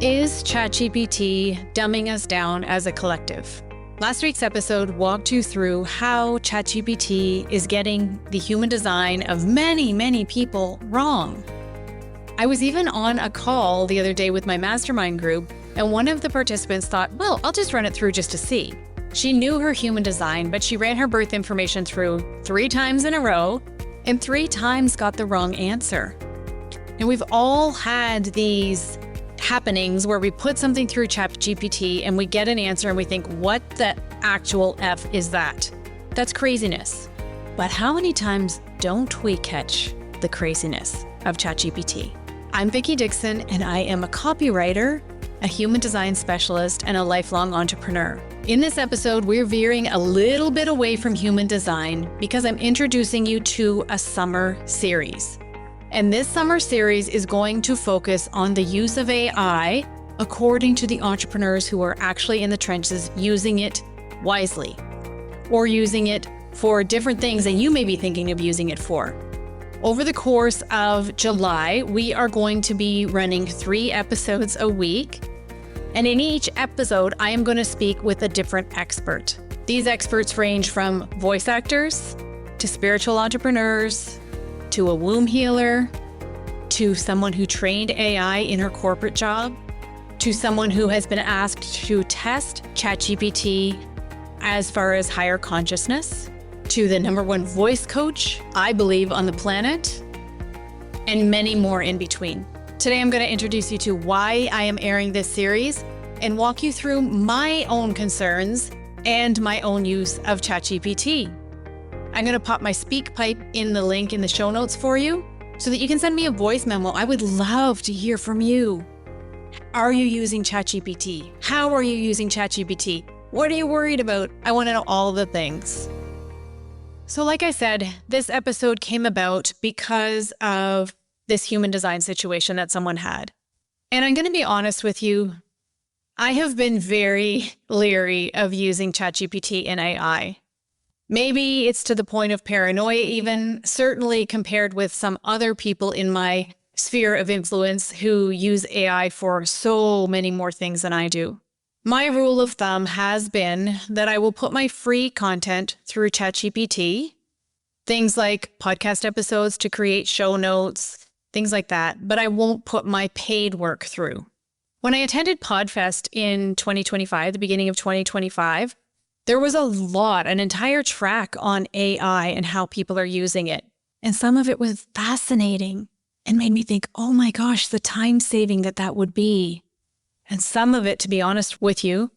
Is ChatGPT dumbing us down as a collective? Last week's episode walked you through how ChatGPT is getting the human design of many people wrong. I was even on a call the other day with my mastermind group, and one of the participants thought, well, I'll just run it through just to see. She knew her human design, but she ran her birth information through 3 times in a row, and 3 times got the wrong answer. And we've all had these happenings where we put something through ChatGPT and we get an answer and we think, what the actual F is that? That's craziness. But how many times don't we catch the craziness of ChatGPT? I'm Vickie Dickson, and I am a copywriter, a human design specialist, and a lifelong entrepreneur. In this episode, we're veering a little bit away from human design because I'm introducing you to a summer series. And this summer series is going to focus on the use of AI according to the entrepreneurs who are actually in the trenches using it wisely, or using it for different things that you may be thinking of using it for. Over the course of July, we are going to be running 3 episodes a week. And in each episode, I am going to speak with a different expert. These experts range from voice actors to spiritual entrepreneurs, to a womb healer, to someone who trained AI in her corporate job, to someone who has been asked to test ChatGPT as far as higher consciousness, to the #1 voice coach, I believe, on the planet, and many more in between. Today, I'm going to introduce you to why I am airing this series and walk you through my own concerns and my own use of ChatGPT. I'm going to pop my speak pipe in the link in the show notes for you so that you can send me a voice memo. I would love to hear from you. Are you using ChatGPT? How are you using ChatGPT? What are you worried about? I want to know all the things. So like I said, this episode came about because of this human design situation that someone had. And I'm going to be honest with you, I have been very leery of using ChatGPT and AI. Maybe it's to the point of paranoia even, certainly compared with some other people in my sphere of influence who use AI for so many more things than I do. My rule of thumb has been that I will put my free content through ChatGPT, things like podcast episodes to create show notes, things like that, but I won't put my paid work through. When I attended PodFest in 2025, the beginning of 2025, there was an entire track on AI and how people are using it. And some of it was fascinating and made me think, oh my gosh, the time saving that would be. And some of it, to be honest with you,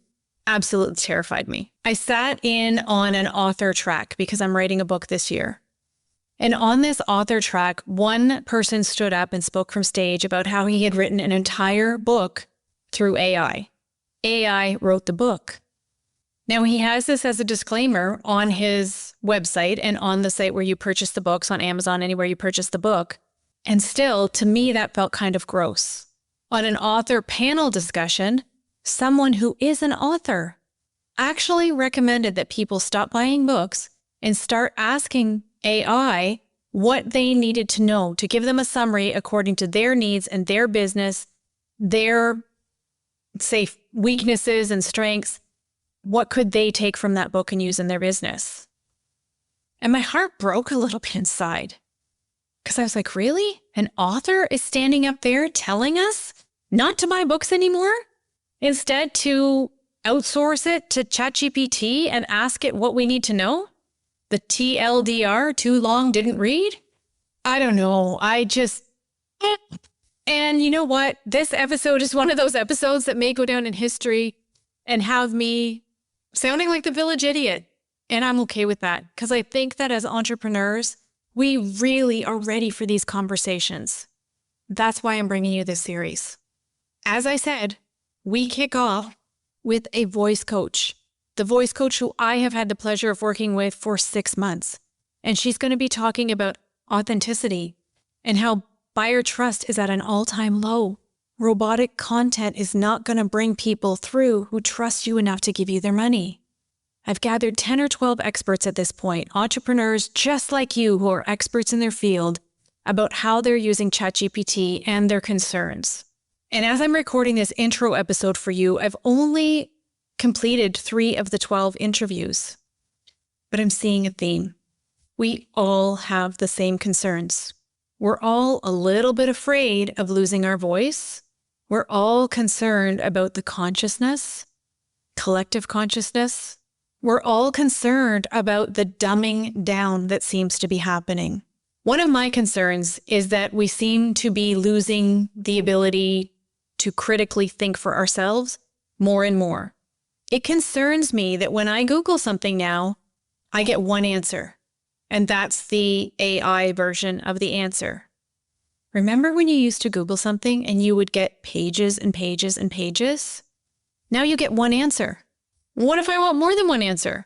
absolutely terrified me. I sat in on an author track because I'm writing a book this year. And on this author track, one person stood up and spoke from stage about how he had written an entire book through AI. AI wrote the book. Now, he has this as a disclaimer on his website and on the site where you purchase the books, on Amazon, anywhere you purchase the book. And still, to me, that felt kind of gross. On an author panel discussion, someone who is an author actually recommended that people stop buying books and start asking AI what they needed to know to give them a summary according to their needs and their business, their, say, weaknesses and strengths. What could they take from that book and use in their business? And my heart broke a little bit inside because I was like, really? An author is standing up there telling us not to buy books anymore? Instead, to outsource it to ChatGPT and ask it what we need to know? The TLDR, too long, didn't read? I don't know. And you know what? This episode is one of those episodes that may go down in history and have me sounding like the village idiot. And I'm okay with that because I think that as entrepreneurs, we really are ready for these conversations. That's why I'm bringing you this series. As I said, we kick off with a voice coach, the voice coach who I have had the pleasure of working with for 6 months. And she's going to be talking about authenticity and how buyer trust is at an all-time low. Robotic content is not going to bring people through who trust you enough to give you their money. I've gathered 10 or 12 experts at this point, entrepreneurs just like you who are experts in their field, about how they're using ChatGPT and their concerns. And as I'm recording this intro episode for you, I've only completed 3 of the 12 interviews, but I'm seeing a theme. We all have the same concerns. We're all a little bit afraid of losing our voice. We're all concerned about the consciousness, collective consciousness. We're all concerned about the dumbing down that seems to be happening. One of my concerns is that we seem to be losing the ability to critically think for ourselves more and more. It concerns me that when I Google something now, I get one answer, and that's the AI version of the answer. Remember when you used to Google something and you would get pages and pages and pages? Now you get one answer. What if I want more than one answer?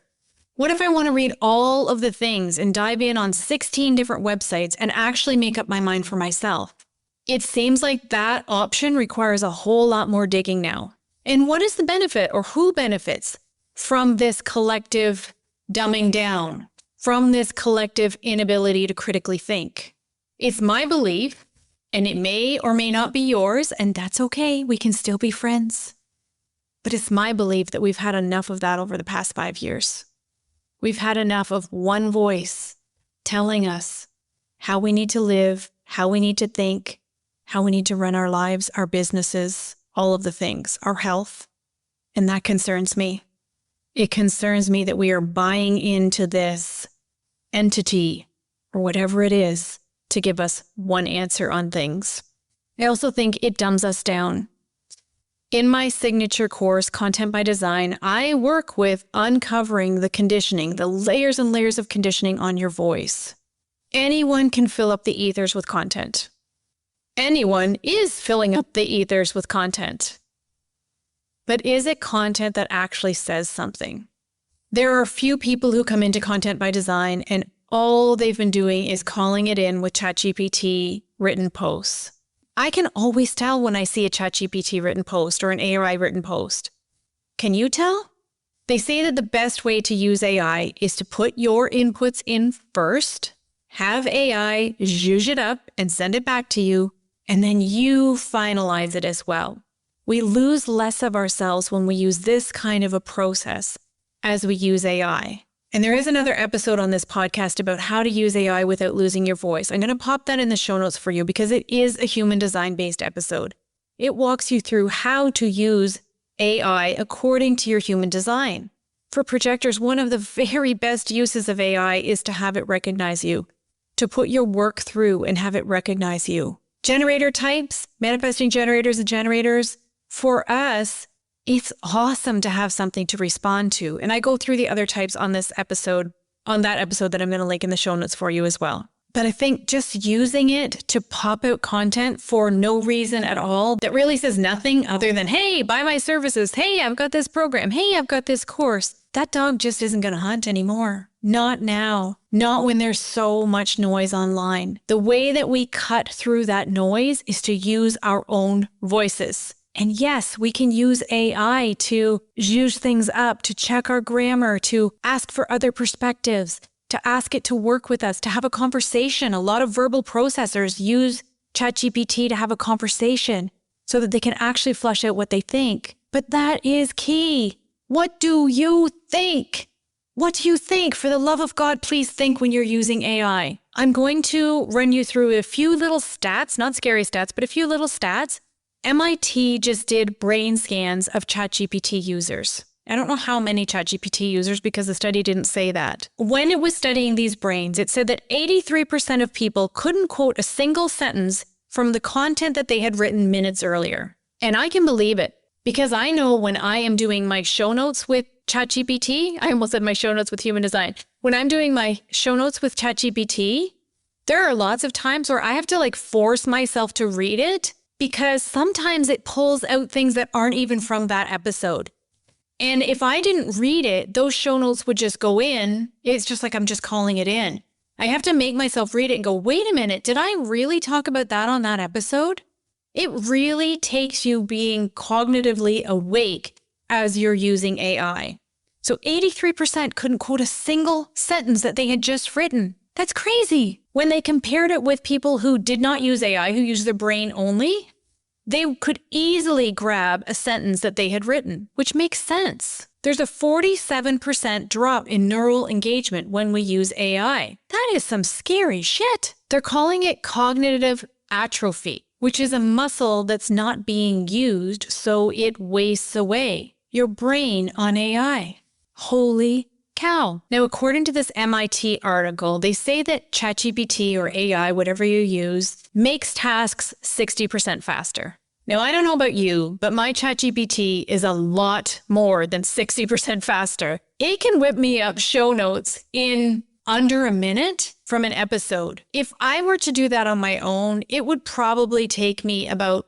What if I want to read all of the things and dive in on 16 different websites and actually make up my mind for myself? It seems like that option requires a whole lot more digging now. And what is the benefit, or who benefits from this collective dumbing down, from this collective inability to critically think? It's my belief, and it may or may not be yours, and that's okay. We can still be friends. But it's my belief that we've had enough of that over the past 5 years. We've had enough of one voice telling us how we need to live, how we need to think, how we need to run our lives, our businesses, all of the things, our health. And that concerns me. It concerns me that we are buying into this entity, or whatever it is, to give us one answer on things. I also think it dumbs us down. In my signature course, Content by Design, I work with uncovering the conditioning, the layers and layers of conditioning on your voice. Anyone can fill up the ethers with content. Anyone is filling up the ethers with content. But is it content that actually says something? There are a few people who come into Content by Design and all they've been doing is calling it in with ChatGPT written posts. I can always tell when I see a ChatGPT written post or an AI written post. Can you tell? They say that the best way to use AI is to put your inputs in first, have AI zhuzh it up and send it back to you, and then you finalize it as well. We lose less of ourselves when we use this kind of a process as we use AI. And there is another episode on this podcast about how to use AI without losing your voice. I'm going to pop that in the show notes for you because it is a human design-based episode. It walks you through how to use AI according to your human design. For projectors, one of the very best uses of AI is to have it recognize you, to put your work through and have it recognize you. Generator types, manifesting generators and generators, for us, it's awesome to have something to respond to. And I go through the other types on this episode, on that episode that I'm going to link in the show notes for you as well. But I think just using it to pop out content for no reason at all that really says nothing other than, hey, buy my services. Hey, I've got this program. Hey, I've got this course. That dog just isn't going to hunt anymore. Not now. Not when there's so much noise online. The way that we cut through that noise is to use our own voices. And yes, we can use AI to zhuzh things up, to check our grammar, to ask for other perspectives, to ask it to work with us, to have a conversation. A lot of verbal processors use ChatGPT to have a conversation so that they can actually flush out what they think. But that is key. What do you think? What do you think? For the love of God, please think when you're using AI. I'm going to run you through a few little stats, not scary stats, but a few little stats. MIT just did brain scans of ChatGPT users. I don't know how many ChatGPT users because the study didn't say that. When it was studying these brains, it said that 83% of people couldn't quote a single sentence from the content that they had written minutes earlier. And I can believe it because I know when I am doing my show notes with ChatGPT, I almost said my show notes with human design. When I'm doing my show notes with ChatGPT, there are lots of times where I have to force myself to read it because sometimes it pulls out things that aren't even from that episode. And if I didn't read it, those show notes would just go in. It's just like I'm just calling it in. I have to make myself read it and go, wait a minute, did I really talk about that on that episode? It really takes you being cognitively awake as you're using AI. So 83% couldn't quote a single sentence that they had just written. That's crazy. When they compared it with people who did not use AI, who used their brain only, they could easily grab a sentence that they had written, which makes sense. There's a 47% drop in neural engagement when we use AI. That is some scary shit. They're calling it cognitive atrophy, which is a muscle that's not being used, so it wastes away. Your brain on AI. Holy cow. Now, according to this MIT article, they say that ChatGPT or AI, whatever you use, makes tasks 60% faster. Now, I don't know about you, but my ChatGPT is a lot more than 60% faster. It can whip me up show notes in under a minute from an episode. If I were to do that on my own, it would probably take me about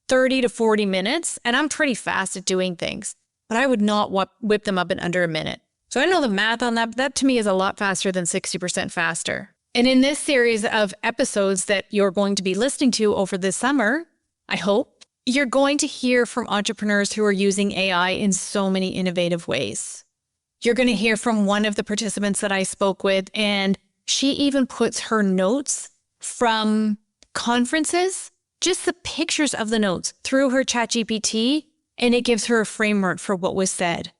30 to 40 minutes, and I'm pretty fast at doing things, but I would not whip them up in under a minute. So I know the math on that, but that to me is a lot faster than 60% faster. And in this series of episodes that you're going to be listening to over this summer, I hope, you're going to hear from entrepreneurs who are using AI in so many innovative ways. You're going to hear from one of the participants that I spoke with, and she even puts her notes from conferences, just the pictures of the notes, through her ChatGPT, and it gives her a framework for what was said.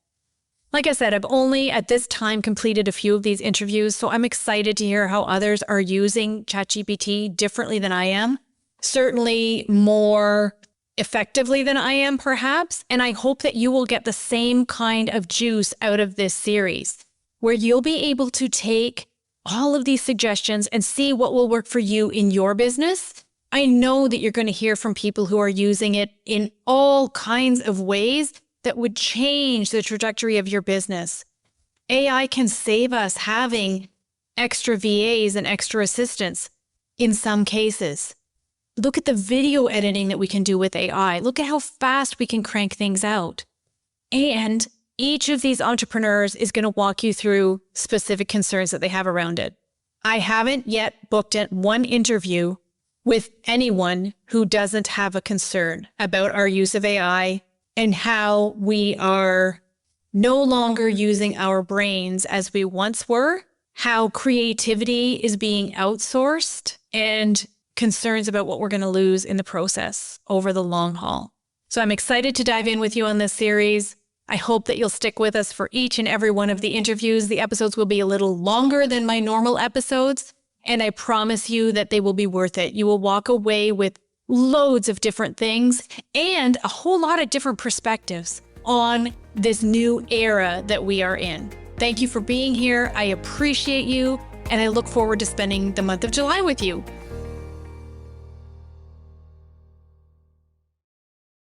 Like I said, I've only at this time completed a few of these interviews, so I'm excited to hear how others are using ChatGPT differently than I am. Certainly more effectively than I am, perhaps. And I hope that you will get the same kind of juice out of this series, where you'll be able to take all of these suggestions and see what will work for you in your business. I know that you're going to hear from people who are using it in all kinds of ways that would change the trajectory of your business. AI can save us having extra VAs and extra assistants in some cases. Look at the video editing that we can do with AI. Look at how fast we can crank things out. And each of these entrepreneurs is going to walk you through specific concerns that they have around it. I haven't yet booked one interview with anyone who doesn't have a concern about our use of AI and how we are no longer using our brains as we once were, how creativity is being outsourced, and concerns about what we're going to lose in the process over the long haul. So I'm excited to dive in with you on this series. I hope that you'll stick with us for each and every one of the interviews. The episodes will be a little longer than my normal episodes, and I promise you that they will be worth it. You will walk away with loads of different things and a whole lot of different perspectives on this new era that we are in. Thank you for being here. I appreciate you, and I look forward to spending the month of July with you.